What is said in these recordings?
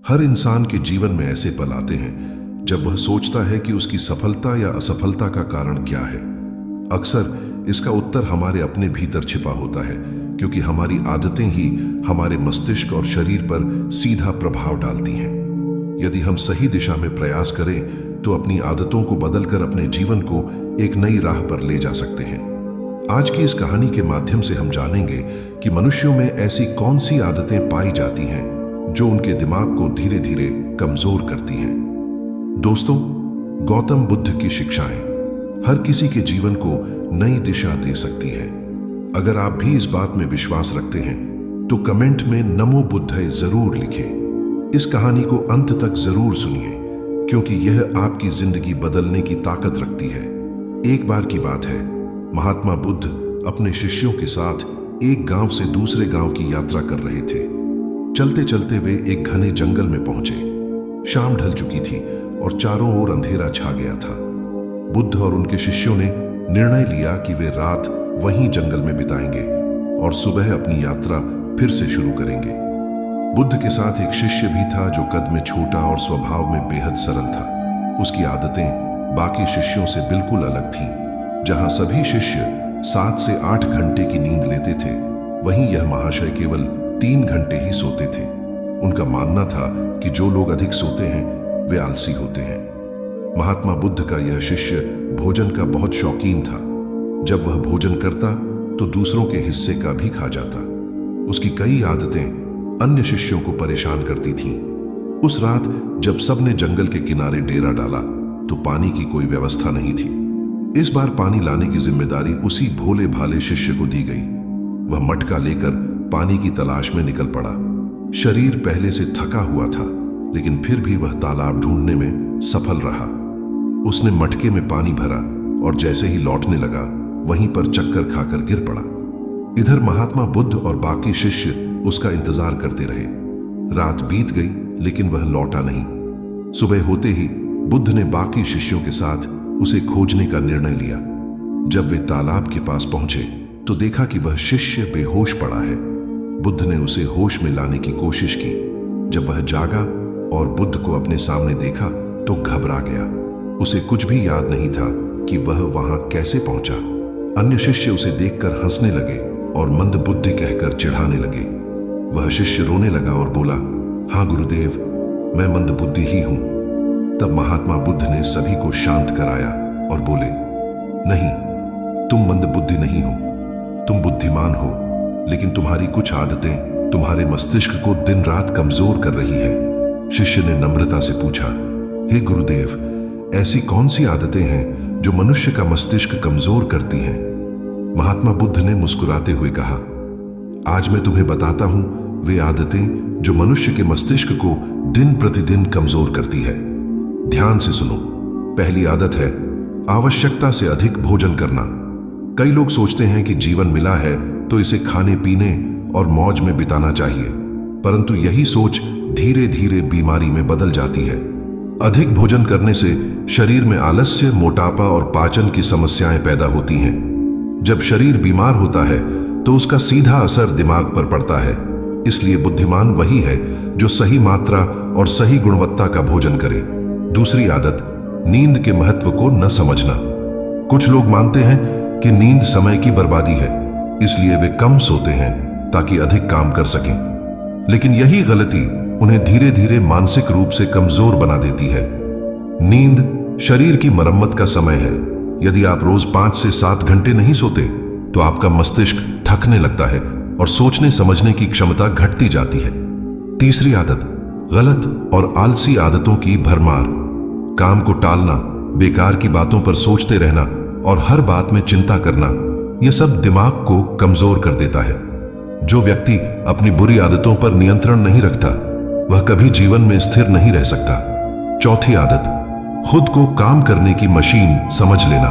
हर इंसान के जीवन में ऐसे पल आते हैं जब वह सोचता है कि उसकी सफलता या असफलता का कारण क्या है। अक्सर इसका उत्तर हमारे अपने भीतर छिपा होता है, क्योंकि हमारी आदतें ही हमारे मस्तिष्क और शरीर पर सीधा प्रभाव डालती हैं। यदि हम सही दिशा में प्रयास करें तो अपनी आदतों को बदलकर अपने जीवन को एक नई राह पर ले जा सकते हैं। आज की इस कहानी के माध्यम से हम जानेंगे कि मनुष्यों में ऐसी कौन सी आदतें पाई जाती हैं जो उनके दिमाग को धीरे धीरे कमजोर करती हैं। दोस्तों, गौतम बुद्ध की शिक्षाएं हर किसी के जीवन को नई दिशा दे सकती हैं। अगर आप भी इस बात में विश्वास रखते हैं तो कमेंट में नमो बुद्धाय जरूर लिखें। इस कहानी को अंत तक जरूर सुनिए, क्योंकि यह आपकी जिंदगी बदलने की ताकत रखती है। एक बार की बात है, महात्मा बुद्ध अपने शिष्यों के साथ एक गांव से दूसरे गांव की यात्रा कर रहे थे। चलते चलते वे एक घने जंगल में पहुंचे। शाम ढल चुकी थी और चारों ओर अंधेरा छा गया था। बुद्ध और उनके शिष्यों ने निर्णय लिया कि वे रात वहीं जंगल में बिताएंगे और सुबह अपनी यात्रा फिर से शुरू करेंगे। बुद्ध के साथ एक शिष्य भी था जो कद में छोटा और स्वभाव में बेहद सरल था। उसकी आदतें बाकी शिष्यों से बिल्कुल अलग थीं। जहां सभी शिष्य 7 से 8 घंटे की नींद लेते थे, वहीं यह महाशय केवल 3 घंटे ही सोते थे। उनका मानना था कि जो लोग अधिक सोते हैं वे आलसी होते हैं। महात्मा बुद्ध का यह शिष्य भोजन का बहुत शौकीन था। जब वह भोजन करता तो दूसरों के हिस्से का भी खा जाता। उसकी कई आदतें अन्य शिष्यों को परेशान करती थीं। उस रात जब सबने जंगल के किनारे डेरा डाला तो पानी की कोई व्यवस्था नहीं थी। इस बार पानी लाने की जिम्मेदारी उसी भोले भाले शिष्य को दी गई। वह मटका लेकर पानी की तलाश में निकल पड़ा। शरीर पहले से थका हुआ था, लेकिन फिर भी वह तालाब ढूंढने में सफल रहा। उसने मटके में पानी भरा और जैसे ही लौटने लगा, वहीं पर चक्कर खाकर गिर पड़ा। इधर महात्मा बुद्ध और बाकी शिष्य उसका इंतजार करते रहे। रात बीत गई, लेकिन वह लौटा नहीं। सुबह होते ही बुद्ध ने बाकी शिष्यों के साथ उसे खोजने का निर्णय लिया। जब वे तालाब के पास पहुंचे तो देखा कि वह शिष्य बेहोश पड़ा है। बुद्ध ने उसे होश में लाने की कोशिश की। जब वह जागा और बुद्ध को अपने सामने देखा तो घबरा गया। उसे कुछ भी याद नहीं था कि वह वहां कैसे पहुंचा। अन्य शिष्य उसे देखकर हंसने लगे और मंद बुद्धि कहकर चिढ़ाने लगे। वह शिष्य रोने लगा और बोला, हाँ गुरुदेव, मैं मंद बुद्धि ही हूं। तब महात्मा बुद्ध ने सभी को शांत कराया और बोले, नहीं, तुम मंद बुद्धि नहीं हो, तुम बुद्धिमान हो, लेकिन तुम्हारी कुछ आदतें तुम्हारे मस्तिष्क को दिन रात कमजोर कर रही है। शिष्य ने नम्रता से पूछा, हे गुरुदेव, ऐसी कौन सी आदतें हैं जो मनुष्य का मस्तिष्क कमजोर करती हैं? महात्मा बुद्ध ने मुस्कुराते हुए कहा, आज मैं तुम्हें बताता हूं वे आदतें जो मनुष्य के मस्तिष्क को दिन प्रतिदिन कमजोर करती है। ध्यान से सुनो। पहली आदत है आवश्यकता से अधिक भोजन करना। कई लोग सोचते हैं कि जीवन मिला है तो इसे खाने पीने और मौज में बिताना चाहिए, परंतु यही सोच धीरे धीरे बीमारी में बदल जाती है। अधिक भोजन करने से शरीर में आलस्य, मोटापा और पाचन की समस्याएं पैदा होती हैं। जब शरीर बीमार होता है तो उसका सीधा असर दिमाग पर पड़ता है। इसलिए बुद्धिमान वही है जो सही मात्रा और सही गुणवत्ता का भोजन करे। दूसरी आदत, नींद के महत्व को न समझना। कुछ लोग मानते हैं कि नींद समय की बर्बादी है, इसलिए वे कम सोते हैं ताकि अधिक काम कर सकें। लेकिन यही गलती उन्हें धीरे धीरे मानसिक रूप से कमजोर बना देती है। नींद शरीर की मरम्मत का समय है। यदि आप रोज 5 से 7 घंटे नहीं सोते तो आपका मस्तिष्क थकने लगता है और सोचने समझने की क्षमता घटती जाती है। तीसरी आदत, गलत और आलसी आदतों की भरमार। काम को टालना, बेकार की बातों पर सोचते रहना और हर बात में चिंता करना, यह सब दिमाग को कमजोर कर देता है। जो व्यक्ति अपनी बुरी आदतों पर नियंत्रण नहीं रखता, वह कभी जीवन में स्थिर नहीं रह सकता। चौथी आदत, खुद को काम करने की मशीन समझ लेना।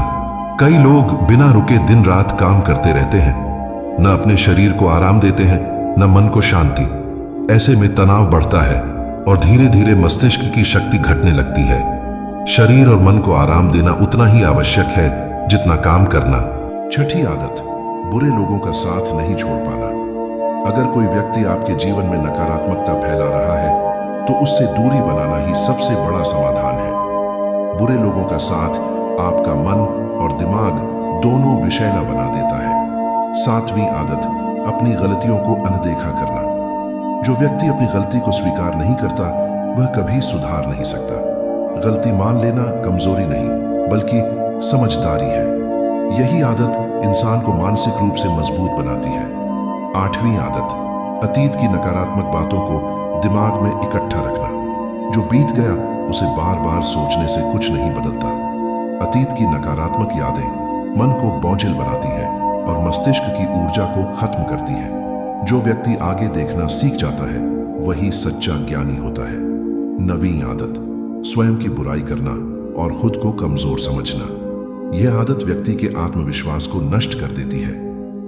कई लोग बिना रुके दिन रात काम करते रहते हैं, न अपने शरीर को आराम देते हैं, न मन को शांति। ऐसे में तनाव बढ़ता है और धीरे धीरे मस्तिष्क की शक्ति घटने लगती है। शरीर और मन को आराम देना उतना ही आवश्यक है जितना काम करना। छठी आदत, बुरे लोगों का साथ नहीं छोड़ पाना। अगर कोई व्यक्ति आपके जीवन में नकारात्मकता फैला रहा है तो उससे दूरी बनाना ही सबसे बड़ा समाधान है। बुरे लोगों का साथ आपका मन और दिमाग दोनों विषैला बना देता है। 7वीं आदत, अपनी गलतियों को अनदेखा करना। जो व्यक्ति अपनी गलती को स्वीकार नहीं करता वह कभी सुधार नहीं सकता। गलती मान लेना कमजोरी नहीं बल्कि समझदारी है। यही आदत इंसान को मानसिक रूप से मजबूत बनाती है। 8वीं आदत, अतीत की नकारात्मक बातों को दिमाग में इकट्ठा रखना। जो बीत गया उसे बार बार सोचने से कुछ नहीं बदलता। अतीत की नकारात्मक यादें मन को बोझिल बनाती है और मस्तिष्क की ऊर्जा को खत्म करती है। जो व्यक्ति आगे देखना सीख जाता है वही सच्चा ज्ञानी होता है। 9वीं आदत, स्वयं की बुराई करना और खुद को कमजोर समझना। यह आदत व्यक्ति के आत्मविश्वास को नष्ट कर देती है।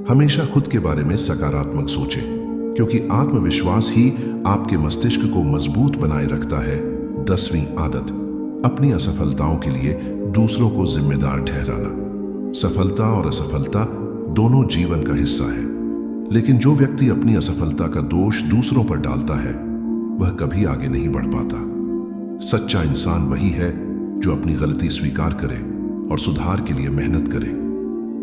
हमेशा खुद के बारे में सकारात्मक सोचें, क्योंकि आत्मविश्वास ही आपके मस्तिष्क को मजबूत बनाए रखता है। 10वीं आदत, अपनी असफलताओं के लिए दूसरों को जिम्मेदार ठहराना। सफलता और असफलता दोनों जीवन का हिस्सा है, लेकिन जो व्यक्ति अपनी असफलता का दोष दूसरों पर डालता है वह कभी आगे नहीं बढ़ पाता। सच्चा इंसान वही है जो अपनी गलती स्वीकार करे और सुधार के लिए मेहनत करे।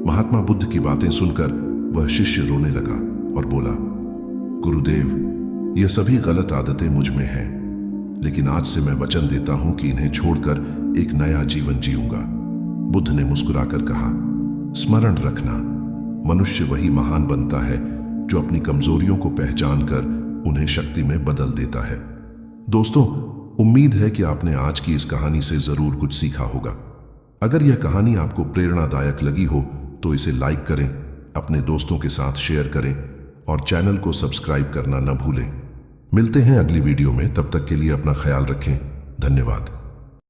महात्मा बुद्ध की बातें सुनकर वह शिष्य रोने लगा और बोला, गुरुदेव, ये सभी गलत आदतें मुझ में हैं, लेकिन आज से मैं वचन देता हूं कि इन्हें छोड़कर एक नया जीवन जीऊंगा। बुद्ध ने मुस्कुराकर कहा, स्मरण रखना, मनुष्य वही महान बनता है जो अपनी कमजोरियों को पहचान कर उन्हें शक्ति में बदल देता है। दोस्तों, उम्मीद है कि आपने आज की इस कहानी से जरूर कुछ सीखा होगा। अगर यह कहानी आपको प्रेरणादायक लगी हो तो इसे लाइक करें, अपने दोस्तों के साथ शेयर करें और चैनल को सब्सक्राइब करना न भूलें। मिलते हैं अगली वीडियो में, तब तक के लिए अपना ख्याल रखें। धन्यवाद।